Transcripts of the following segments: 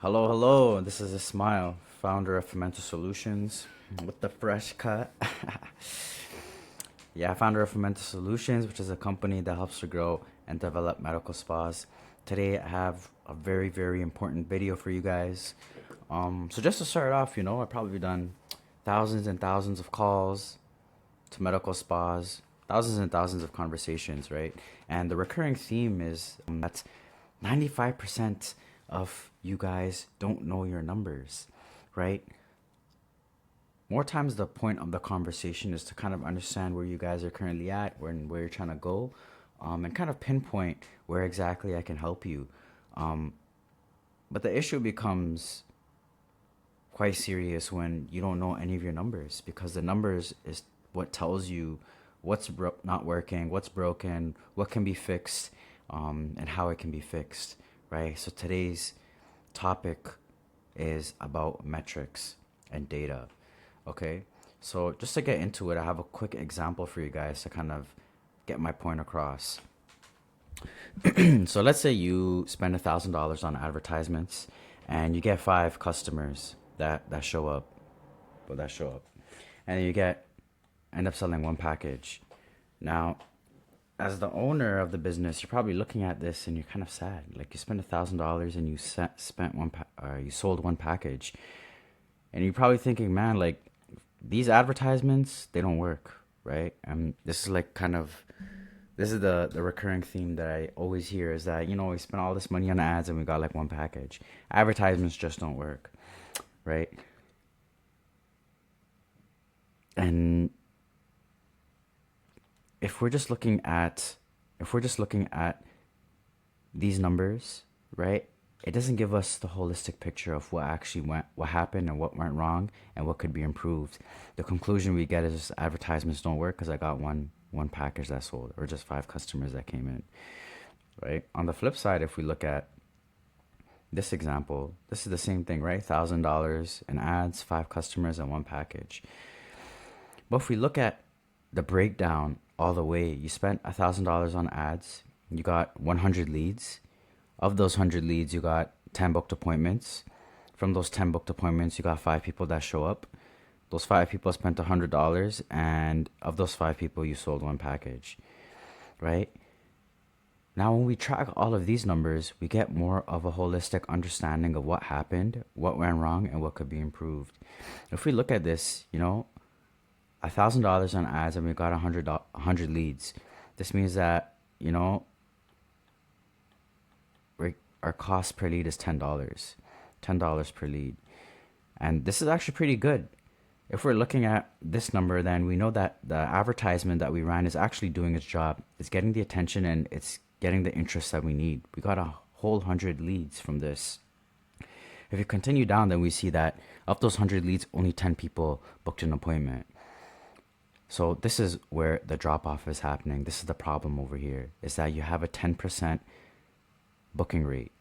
Hello, hello. This is Ismail, founder of Fermental Solutions with the fresh cut. Yeah, founder of Fermental Solutions, which is a company that helps to grow and develop medical spas. Today, I have a very, very important video for you guys. So just to start off, I've probably done thousands and thousands of calls to medical spas, thousands and thousands of conversations, right? And the recurring theme is that 95% of you guys don't know your numbers, right? More times, the point of the conversation is to kind of understand where you guys are currently at, where you're trying to go, and kind of pinpoint where exactly I can help you. But the issue becomes quite serious when you don't know any of your numbers because the numbers is what tells you what's not working, what's broken, what can be fixed, and how it can be fixed, right? So today's topic is about metrics and data. Okay, so just to get into it, I have a quick example for you guys to kind of get my point across. So let's say you spend $1,000 on advertisements and you get five customers that show up, and you end up selling one package. Now, as the owner of the business, you're probably looking at this and you're kind of sad. Like you spent $1,000 and you sold one package, and you're probably thinking, man, like these advertisements they don't work, right? And this is the recurring theme that I always hear is that we spent all this money on ads and we got like one package. Advertisements just don't work, right? And if we're just looking at these numbers, right? It doesn't give us the holistic picture of what happened and what went wrong and what could be improved. The conclusion we get is just advertisements don't work because I got one package that sold or just five customers that came in, right? On the flip side, if we look at this example, this is the same thing, right? $1,000 in ads, five customers, and one package. But if we look at the breakdown all the way, you spent $1,000 on ads, you got 100 leads. Of those 100 leads, you got 10 booked appointments. From those 10 booked appointments, you got five people that show up. Those five people spent $100, and of those five people, you sold one package, right? Now, when we track all of these numbers, we get more of a holistic understanding of what happened, what went wrong, and what could be improved. If we look at this, $1,000 on ads and we got 100 leads. This means that, our cost per lead is $10 per lead. And this is actually pretty good. If we're looking at this number, then we know that the advertisement that we ran is actually doing its job. It's getting the attention and it's getting the interest that we need. We got a whole 100 leads from this. If you continue down, then we see that of those 100 leads, only 10 people booked an appointment. So this is where the drop off is happening. This is the problem over here is that you have a 10% booking rate,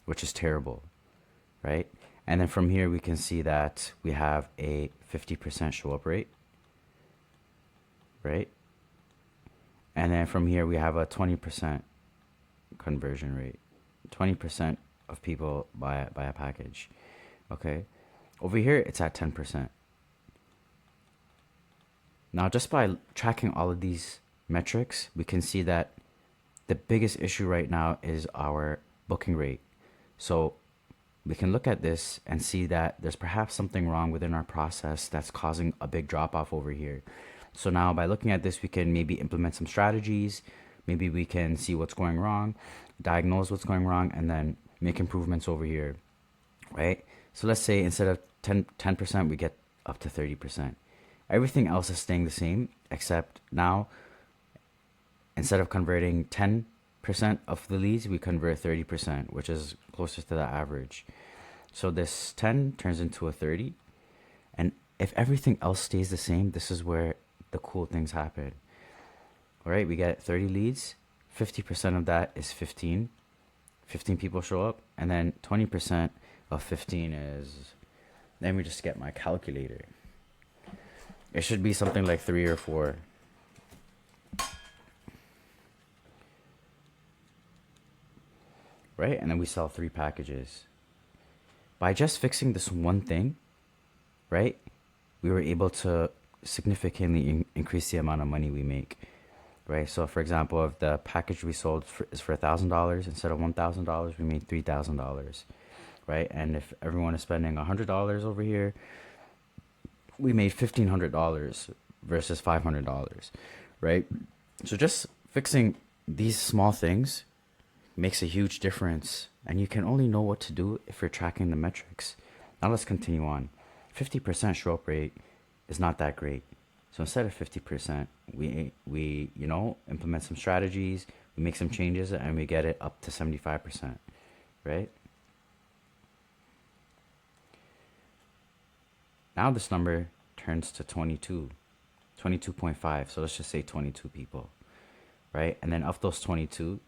which is terrible, right? And then from here, we can see that we have a 50% show up rate, right? And then from here, we have a 20% conversion rate. 20% of people buy a package, okay? Over here, it's at 10%. Now, just by tracking all of these metrics, we can see that the biggest issue right now is our booking rate. So we can look at this and see that there's perhaps something wrong within our process that's causing a big drop off over here. So now by looking at this, we can maybe implement some strategies. Maybe we can see what's going wrong, diagnose what's going wrong, and then make improvements over here, right? So let's say instead of 10%, we get up to 30%. Everything else is staying the same, except now, instead of converting 10% of the leads, we convert 30%, which is closer to the average. So this 10 turns into a 30. And if everything else stays the same, this is where the cool things happen. All right, we get 30 leads. 50% of that is 15. 15 people show up. And then 20% of 15 is, let me just get my calculator. It should be something like 3 or 4. Right? And then we sell 3 packages. By just fixing this one thing, right, we were able to significantly increase the amount of money we make, right? So, for example, if the package we sold is for $1,000 instead of $1,000, we made $3,000, right? And if everyone is spending $100 over here, we made $1,500 versus $500, right? So just fixing these small things makes a huge difference, and you can only know what to do if you're tracking the metrics. Now let's continue on. 50% show up rate is not that great. So instead of 50%, we implement some strategies, we make some changes, and we get it up to 75%, right? Now this number turns to 22.5. So let's just say 22 people, right? And then of those 22,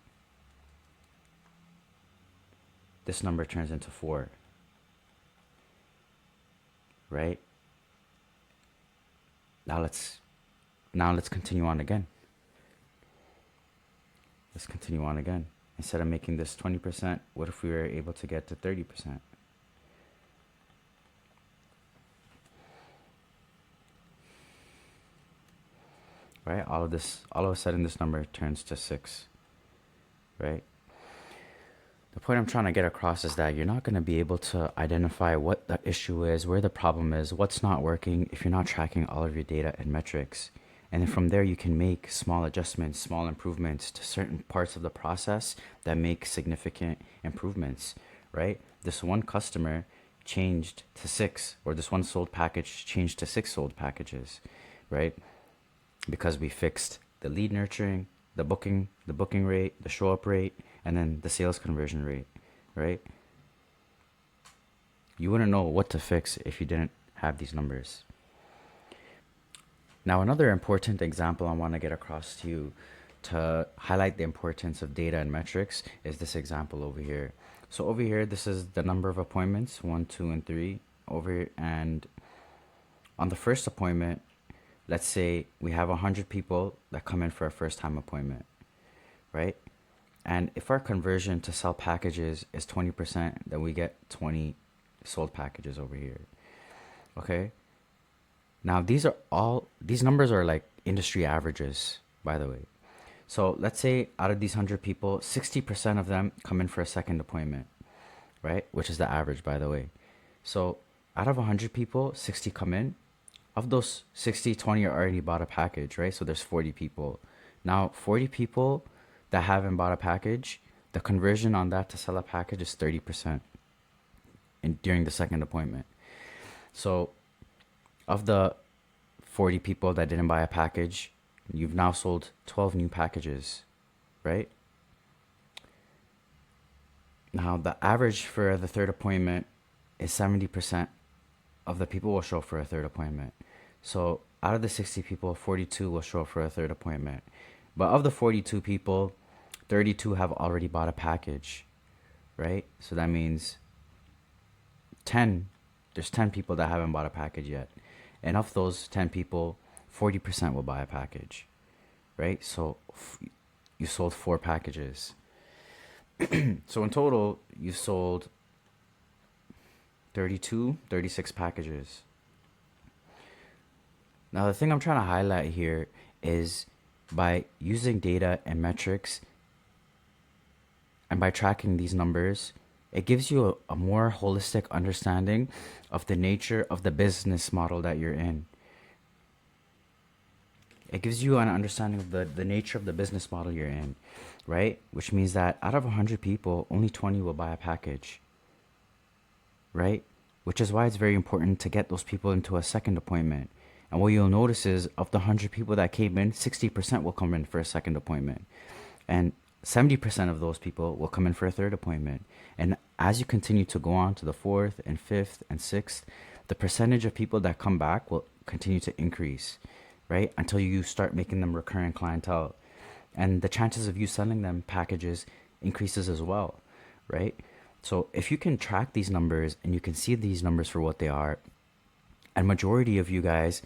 this number turns into 4, right? Now let's continue on again. Let's continue on again. Instead of making this 20%, what if we were able to get to 30%? Right? All of a sudden this number turns to 6, right? The point I'm trying to get across is that you're not going to be able to identify what the issue is, where the problem is, what's not working if you're not tracking all of your data and metrics. And then from there, you can make small adjustments, small improvements to certain parts of the process that make significant improvements, right? This one customer changed to 6, or this one sold package changed to 6 sold packages, right? Because we fixed the lead nurturing, the booking rate, the show up rate, and then the sales conversion rate, right? You wouldn't know what to fix if you didn't have these numbers. Now, another important example I want to get across to you to highlight the importance of data and metrics is this example over here. So over here, this is the number of appointments, 1, 2, and 3 over here. And on the first appointment, let's say we have 100 people that come in for a first time appointment, right? And if our conversion to sell packages is 20%, then we get 20 sold packages over here. Okay. Now these numbers are like industry averages, by the way. So let's say out of these 100 people, 60% of them come in for a second appointment, right? Which is the average, by the way. So out of 100 people, 60 come in. Of those 60, 20 already bought a package, right? So there's 40 people. Now 40 people that haven't bought a package, the conversion on that to sell a package is 30% during the second appointment. So of the 40 people that didn't buy a package, you've now sold 12 new packages, right? Now the average for the third appointment is 70% of the people will show up for a third appointment. So out of the 60 people, 42 will show up for a third appointment. But of the 42 people, 32 have already bought a package, right? So that means there's 10 people that haven't bought a package yet. And of those 10 people, 40% will buy a package, right? So you sold 4 packages. So in total, you sold 36 packages. Now, the thing I'm trying to highlight here is by using data and metrics and by tracking these numbers, it gives you a more holistic understanding of the nature of the business model that you're in. It gives you an understanding of the nature of the business model you're in, right? Which means that out of 100 people, only 20 will buy a package, right? Which is why it's very important to get those people into a second appointment. And what you'll notice is of the 100 people that came in, 60% will come in for a second appointment. And 70% of those people will come in for a third appointment. And as you continue to go on to the 4th and 5th and 6th, the percentage of people that come back will continue to increase, right? Until you start making them recurring clientele. And the chances of you selling them packages increases as well, right? So if you can track these numbers and you can see these numbers for what they are, and majority of you guys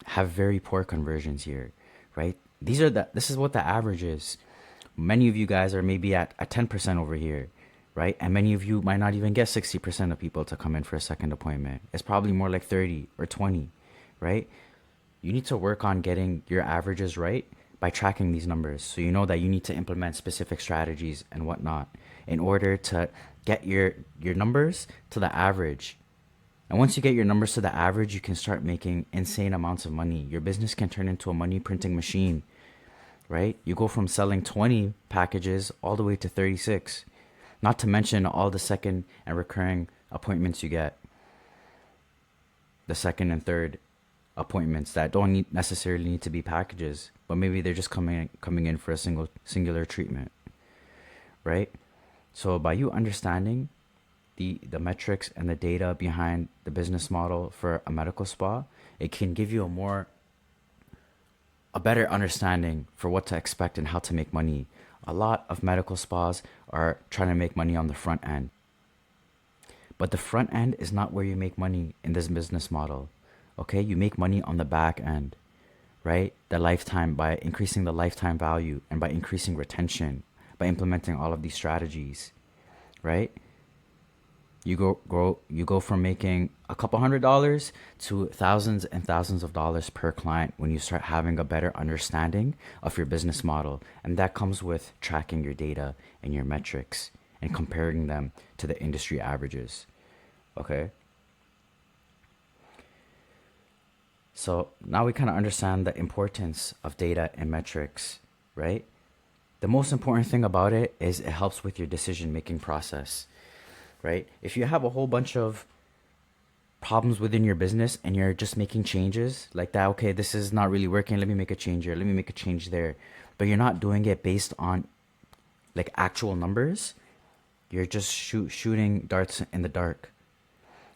have very poor conversions here, right? This is what the average is. Many of you guys are maybe at 10% over here, right? And many of you might not even get 60% of people to come in for a second appointment. It's probably more like 30 or 20, right? You need to work on getting your averages right by tracking these numbers. So you know that you need to implement specific strategies and whatnot in order to get your numbers to the average. And once you get your numbers to the average, you can start making insane amounts of money. Your business can turn into a money printing machine, right? You go from selling 20 packages all the way to 36, not to mention all the second and recurring appointments you get, the second and third appointments that don't necessarily need to be packages, but maybe they're just coming in for a singular treatment, right? So by you understanding the metrics and the data behind the business model for a medical spa, it can give you a better understanding for what to expect and how to make money. A lot of medical spas are trying to make money on the front end, but the front end is not where you make money in this business model. Okay, you make money on the back end, right? The lifetime, by increasing the lifetime value and by increasing retention, by implementing all of these strategies, right? You go from making a couple $100s to thousands and thousands of dollars per client when you start having a better understanding of your business model. And that comes with tracking your data and your metrics and comparing them to the industry averages. Okay? So now we kind of understand the importance of data and metrics, right? The most important thing about it is it helps with your decision-making process, right? If you have a whole bunch of problems within your business and you're just making changes like that, okay, this is not really working, let me make a change here, let me make a change there, but you're not doing it based on like actual numbers, you're just shooting darts in the dark,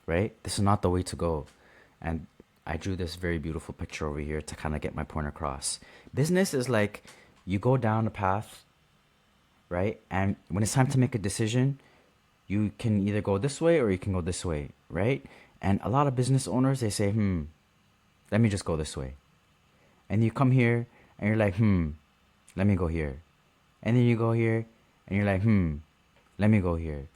right? This is not the way to go. And I drew this very beautiful picture over here to kind of get my point across. Business is like you go down a path, right? And when it's time to make a decision, you can either go this way or you can go this way, right? And a lot of business owners, they say, let me just go this way. And you come here and you're like, let me go here. And then you go here and you're like, let me go here.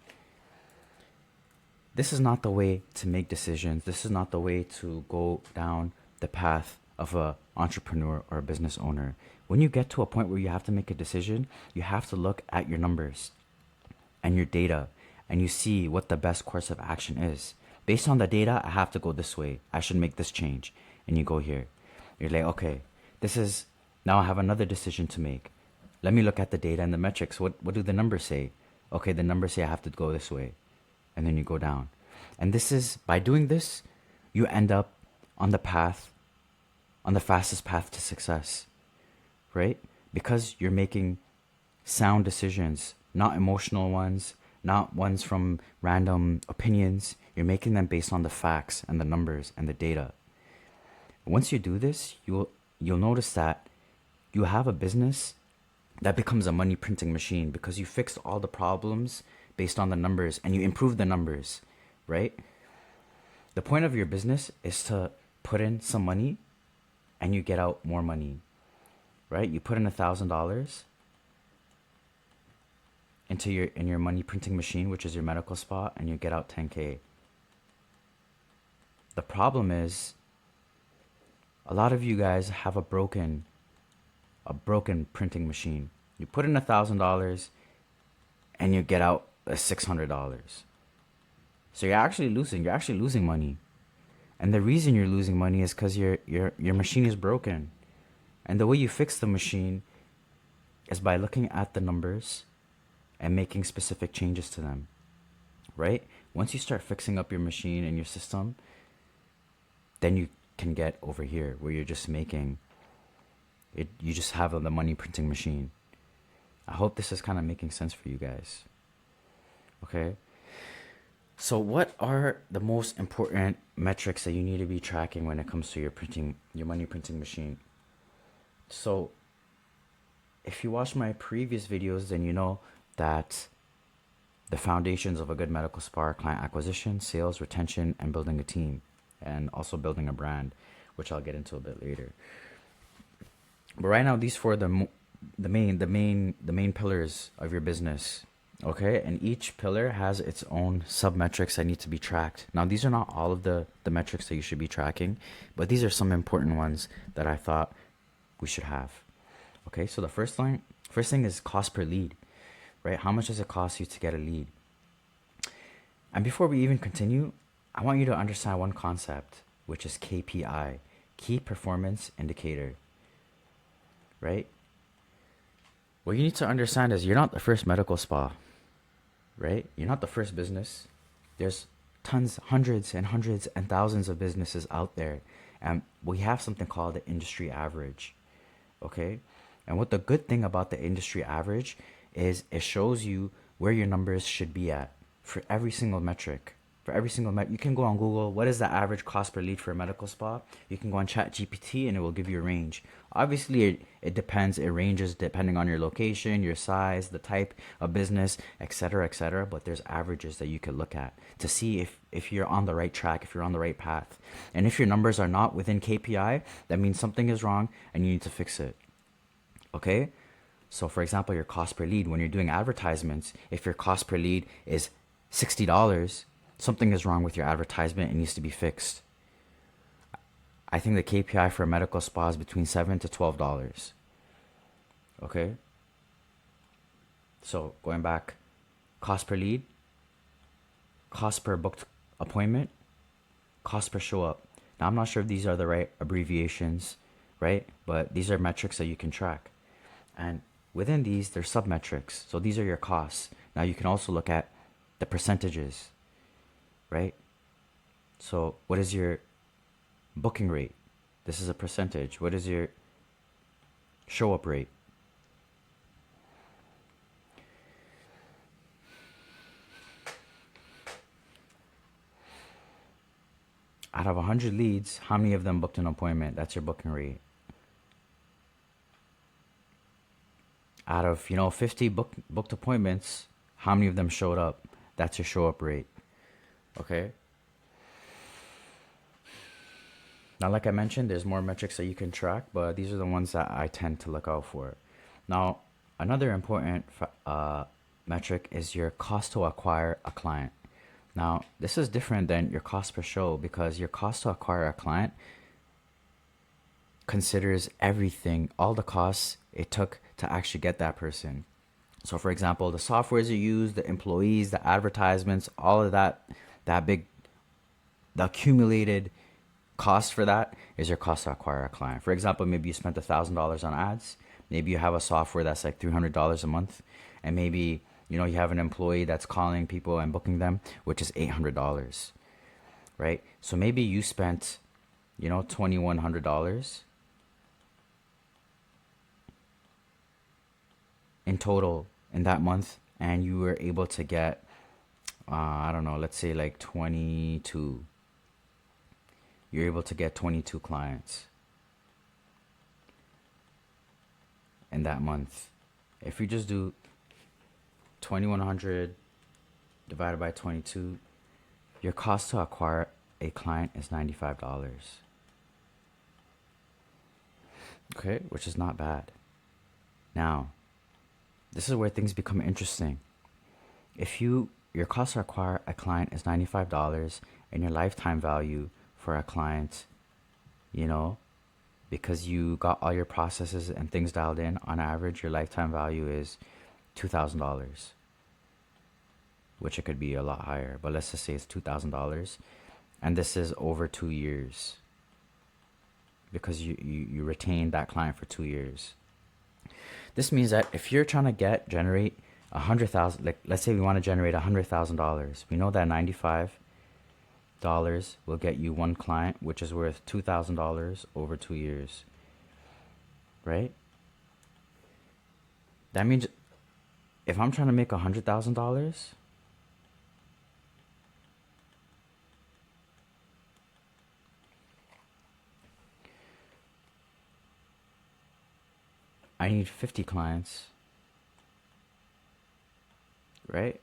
This is not the way to make decisions. This is not the way to go down the path of an entrepreneur or a business owner. When you get to a point where you have to make a decision, you have to look at your numbers and your data and you see what the best course of action is. Based on the data, I have to go this way. I should make this change. And you go here. You're like, okay, now I have another decision to make. Let me look at the data and the metrics. What do the numbers say? Okay, the numbers say I have to go this way. And then you go down. And by doing this, you end up on the fastest path to success, right? Because you're making sound decisions, not emotional ones, not ones from random opinions. You're making them based on the facts and the numbers and the data. Once you do this, you'll notice that you have a business that becomes a money printing machine because you fixed all the problems based on the numbers and you improve the numbers, right? The point of your business is to put in some money and you get out more money, right? You put in $1,000 into your money printing machine, which is your medical spa, and you get out 10K. The problem is a lot of you guys have a broken printing machine. You put in $1,000 and you get out $600. So you're actually losing money. And the reason you're losing money is because your machine is broken. And the way you fix the machine is by looking at the numbers and making specific changes to them, right? Once you start fixing up your machine and your system, then you can get over here where you're just making it. You just have the money printing machine. I hope this is kind of making sense for you guys. Okay. So what are the most important metrics that you need to be tracking when it comes to your money printing machine? So if you watch my previous videos, then you know that the foundations of a good medical spa are client acquisition, sales, retention, and building a team, and also building a brand, which I'll get into a bit later. But right now, these four are the main pillars of your business, Okay, and each pillar has its own sub metrics that need to be tracked. Now, these are not all of the metrics that you should be tracking, but these are some important ones that I thought we should have. Okay, so the first thing is cost per lead, right? How much does it cost you to get a lead? And before we even continue, I want you to understand one concept, which is KPI, key performance indicator, right? What you need to understand is you're not the first medical spa, right? You're not the first business. There's tons, hundreds and thousands of businesses out there. And we have something called the industry average. Okay. And what the good thing about the industry average is it shows you where your numbers should be at for every single metric. For every single you can go on Google. What is the average cost per lead for a medical spa? You can go on Chat GPT and it will give you a range. Obviously, it depends. It ranges depending on your location, your size, the type of business, etc., etc. But there's averages that you could look at to see if you're on the right track, if you're on the right path. And if your numbers are not within KPI, that means something is wrong and you need to fix it. Okay? So, for example, your cost per lead, when you're doing advertisements, if your cost per lead is $60, something is wrong with your advertisement and needs to be fixed. I think the KPI for a medical spa is between $7 to $12. Okay? So, going back, cost per lead, cost per booked appointment, cost per show up. Now, I'm not sure if these are the right abbreviations, right? But these are metrics that you can track. And within these, there's sub metrics. So these are your costs. Now, you can also look at the percentages, right? So, what is your booking rate? This is a percentage. What is your show up rate? Out of 100 leads, how many of them booked an appointment? That's your booking rate. Out of 50 booked appointments, how many of them showed up? That's your show up rate. Okay. Now, like I mentioned, there's more metrics that you can track, but these are the ones that I tend to look out for. Now, another important metric is your cost to acquire a client. Now, this is different than your cost per show because your cost to acquire a client considers everything, all the costs it took to actually get that person. So, for example, the softwares you use, the employees, the advertisements, all of that, the accumulated cost for that is your cost to acquire a client. For example, maybe you spent $1,000 on ads. Maybe you have a software that's like $300 a month, and maybe you have an employee that's calling people and booking them, which is $800, right? So maybe you spent, $2,100 in total in that month, and you were able to get, I don't know, let's say like 22. You're able to get 22 clients in that month. If you just do 2,100 divided by 22, your cost to acquire a client is $95. Okay, which is not bad. Now, this is where things become interesting. If your cost to acquire a client is $95 and your lifetime value for a client, because you got all your processes and things dialed in, on average, your lifetime value is $2,000, which it could be a lot higher, but let's just say it's $2,000. And this is over 2 years because you retain that client for 2 years. This means that if you're trying to generate 100,000, like let's say we want to generate $100,000, we know that $95 will get you one client, which is worth $2,000 over 2 years, right? That means if I'm trying to make $100,000, I need 50 clients, right?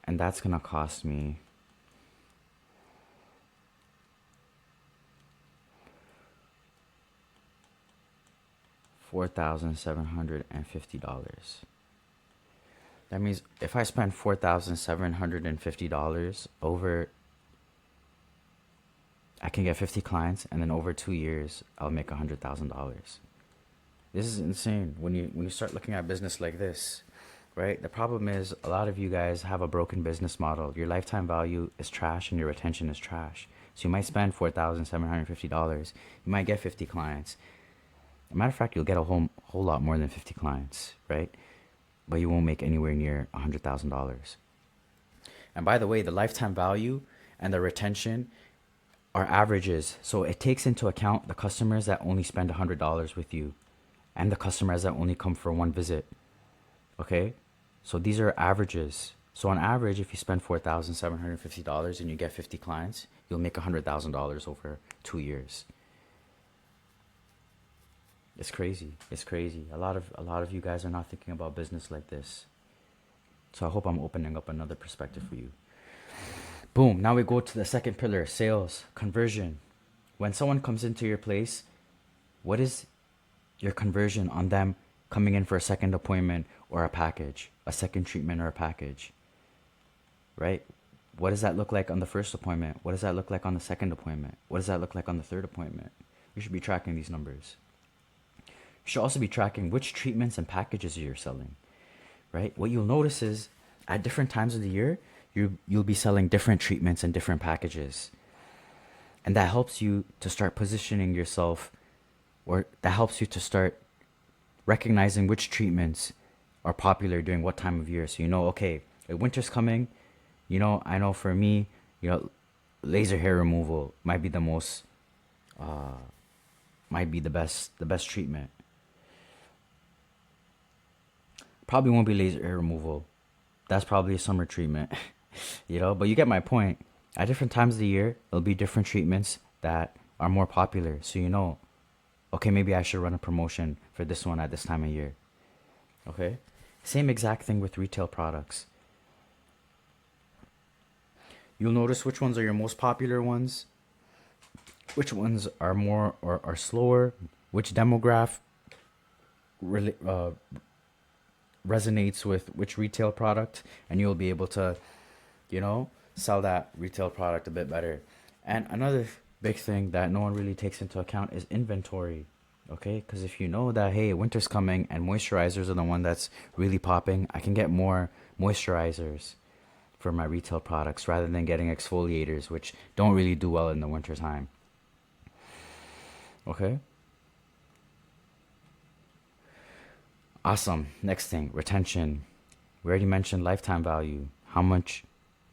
And that's gonna cost me $4,750. That means if I spend $4,750 over, I can get 50 clients, and then over 2 years, I'll make $100,000. This is insane when you start looking at business like this, right? The problem is a lot of you guys have a broken business model. Your lifetime value is trash and your retention is trash. So you might spend $4,750. You might get 50 clients. Matter of fact, you'll get a whole lot more than 50 clients, right? But you won't make anywhere near $100,000. And by the way, the lifetime value and the retention are averages. So it takes into account the customers that only spend $100 with you and the customers that only come for one visit. Okay? So these are averages. So on average, if you spend $4,750 and you get 50 clients, you'll make $100,000 over 2 years. It's crazy. It's crazy. A lot of you guys are not thinking about business like this. So I hope I'm opening up another perspective for you. Boom. Now we go to the second pillar, sales, conversion. When someone comes into your place, what is your conversion on them coming in for a second appointment or a package, a second treatment or a package, right? What does that look like on the first appointment? What does that look like on the second appointment? What does that look like on the third appointment? You should be tracking these numbers. You should also be tracking which treatments and packages you're selling, right? What you'll notice is at different times of the year, you'll be selling different treatments and different packages. And that helps you to start positioning yourself, or that helps you to start recognizing which treatments are popular during what time of year. So you know, okay, winter's coming, I know for me, laser hair removal might be the best treatment. Probably won't be laser hair removal. That's probably a summer treatment, but you get my point. At different times of the year, there'll be different treatments that are more popular. So okay, maybe I should run a promotion for this one at this time of year. Okay? Same exact thing with retail products. You'll notice which ones are your most popular ones, which ones are more or are slower, which demographic resonates with which retail product, and you'll be able to, sell that retail product a bit better. And another big thing that no one really takes into account is inventory. Okay, because if you know that, hey, winter's coming and moisturizers are the one that's really popping, I can get more moisturizers for my retail products rather than getting exfoliators, which don't really do well in the winter time. Okay. Awesome. Next thing, retention. We already mentioned lifetime value. How much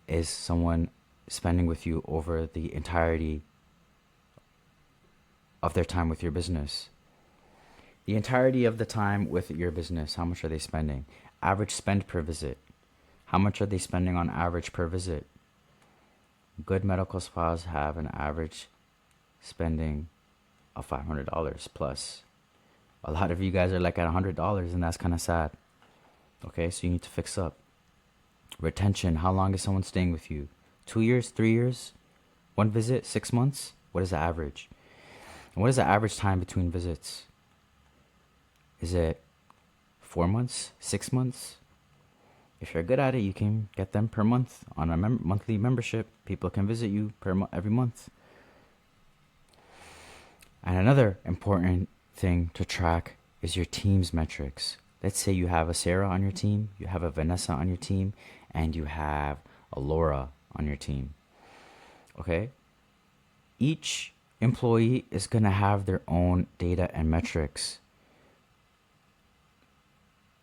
is someone spending with you over the entirety of their time with your business? The entirety of the time with your business, how much are they spending? Average spend per visit. How much are they spending on average per visit? Good medical spas have an average spending of $500 plus. A lot of you guys are like at $100, and that's kind of sad. Okay, so you need to fix up. Retention, how long is someone staying with you? 2 years, 3 years? One visit, 6 months? What is the average? And what is the average time between visits? Is it 4 months, 6 months? If you're good at it, you can get them per month on a monthly membership. People can visit you every month. And another important thing to track is your team's metrics. Let's say you have a Sarah on your team, you have a Vanessa on your team, and you have a Laura on your team. Okay? Each employee is going to have their own data and metrics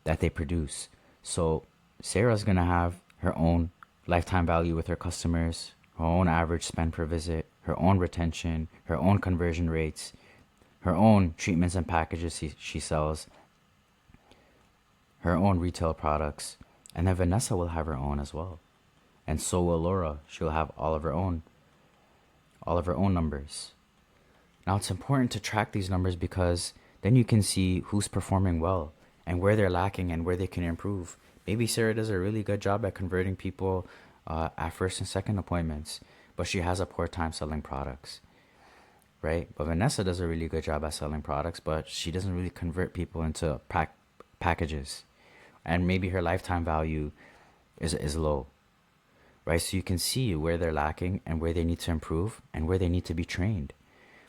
that they produce. So Sarah's going to have her own lifetime value with her customers, her own average spend per visit, her own retention, her own conversion rates, her own treatments and packages she sells, her own retail products. And then Vanessa will have her own as well. And so will Laura. She'll have all of her own numbers. Now it's important to track these numbers because then you can see who's performing well and where they're lacking and where they can improve. Maybe Sarah does a really good job at converting people at first and second appointments, but she has a poor time selling products. right? But Vanessa does a really good job at selling products, but she doesn't really convert people into packages. And maybe her lifetime value is low, right? So you can see where they're lacking and where they need to improve and where they need to be trained.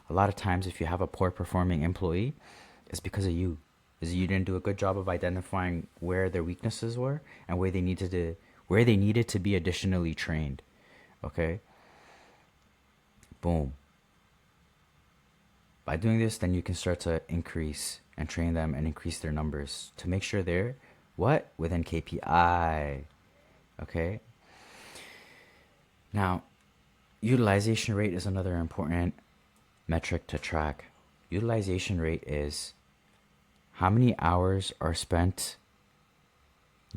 A lot of times, if you have a poor performing employee, it's because of you. Is you didn't do a good job of identifying where their weaknesses were and where they needed to be additionally trained. Okay? Boom. By doing this, then you can start to increase and train them and increase their numbers to make sure they're what? Within KPI. Okay? Now, utilization rate is another important metric to track. Utilization rate is how many hours are spent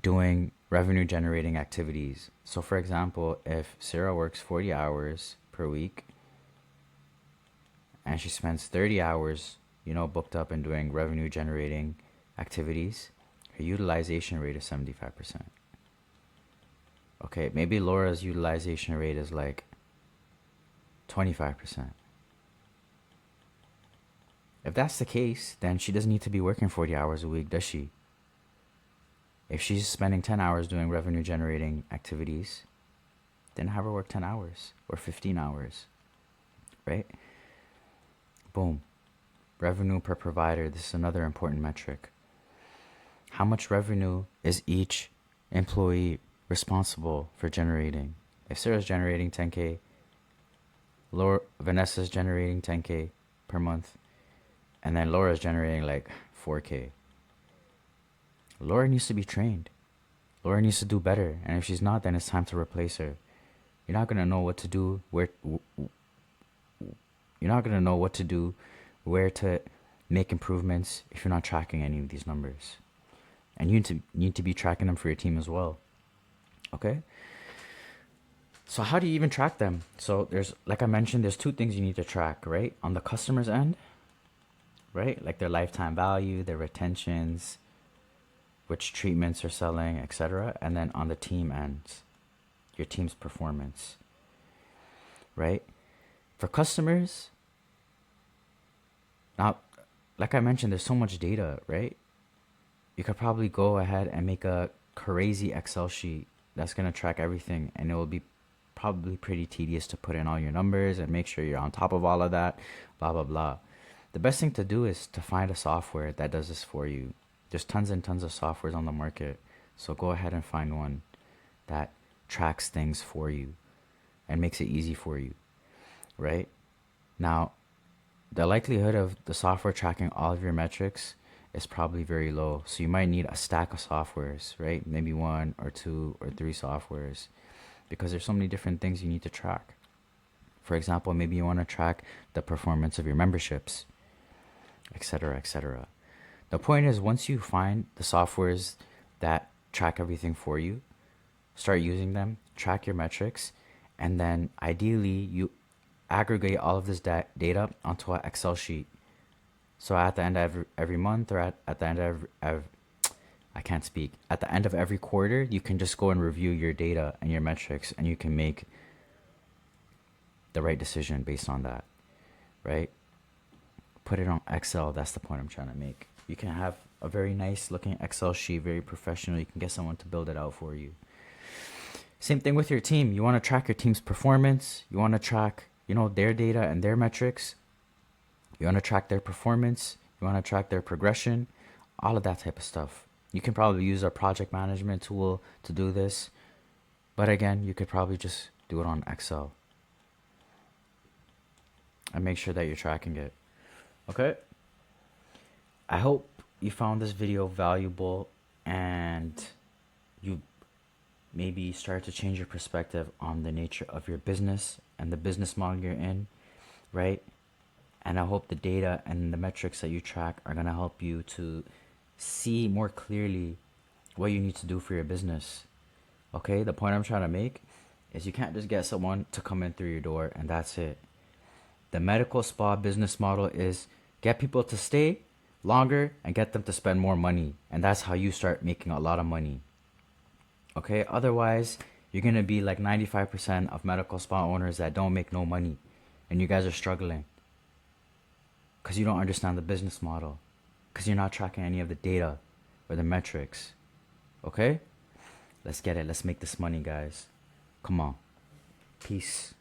doing revenue generating activities. So for example, if Sarah works 40 hours per week and she spends 30 hours, booked up and doing revenue generating activities, her utilization rate is 75%. Okay, maybe Laura's utilization rate is like 25%. If that's the case, then she doesn't need to be working 40 hours a week, does she? If she's spending 10 hours doing revenue generating activities, then have her work 10 hours or 15 hours, right? Boom. Revenue per provider. This is another important metric. How much revenue is each employee responsible for generating? If Sarah's generating 10K, Vanessa's generating 10K per month, and then Laura's generating like 4K. Laura needs to be trained. Laura needs to do better. And if she's not, then it's time to replace her. You're not going to know what to do, where to make improvements if you're not tracking any of these numbers. And you need to be tracking them for your team as well. Okay? So how do you even track them? So like I mentioned, there's two things you need to track, right? On the customer's end, right? Like their lifetime value, their retentions, which treatments are selling, etc. And then on the team ends, your team's performance, right? For customers, now, like I mentioned, there's so much data, right? You could probably go ahead and make a crazy Excel sheet that's going to track everything, and it will be probably pretty tedious to put in all your numbers and make sure you're on top of all of that, blah, blah, blah. The best thing to do is to find a software that does this for you. There's tons and tons of softwares on the market. So go ahead and find one that tracks things for you and makes it easy for you, right? Now, the likelihood of the software tracking all of your metrics is probably very low. So you might need a stack of softwares, right? Maybe 1 or 2 or 3 softwares, because there's so many different things you need to track. For example, maybe you want to track the performance of your memberships, etc., etc. The point is, once you find the softwares that track everything for you, start using them, track your metrics, and then ideally you aggregate all of this data onto an Excel sheet. So at the end of every month, or at the end of at the end of every quarter, you can just go and review your data and your metrics, and you can make the right decision based on that, right? Put it on Excel. That's the point I'm trying to make. You can have a very nice looking Excel sheet, very professional. You can get someone to build it out for you. Same thing with your team. You want to track your team's performance. You want to track, their data and their metrics. You want to track their performance. You want to track their progression, all of that type of stuff. You can probably use a project management tool to do this. But again, you could probably just do it on Excel. And make sure that you're tracking it. Okay? I hope you found this video valuable and you maybe start to change your perspective on the nature of your business and the business model you're in, right? And I hope the data and the metrics that you track are going to help you to see more clearly what you need to do for your business. Okay? The point I'm trying to make is you can't just get someone to come in through your door and that's it. The medical spa business model is get people to stay longer and get them to spend more money. And that's how you start making a lot of money. Okay? Otherwise, you're going to be like 95% of medical spa owners that don't make no money. And you guys are struggling. Because you don't understand the business model. Because you're not tracking any of the data or the metrics. Okay? Let's get it. Let's make this money, guys. Come on. Peace.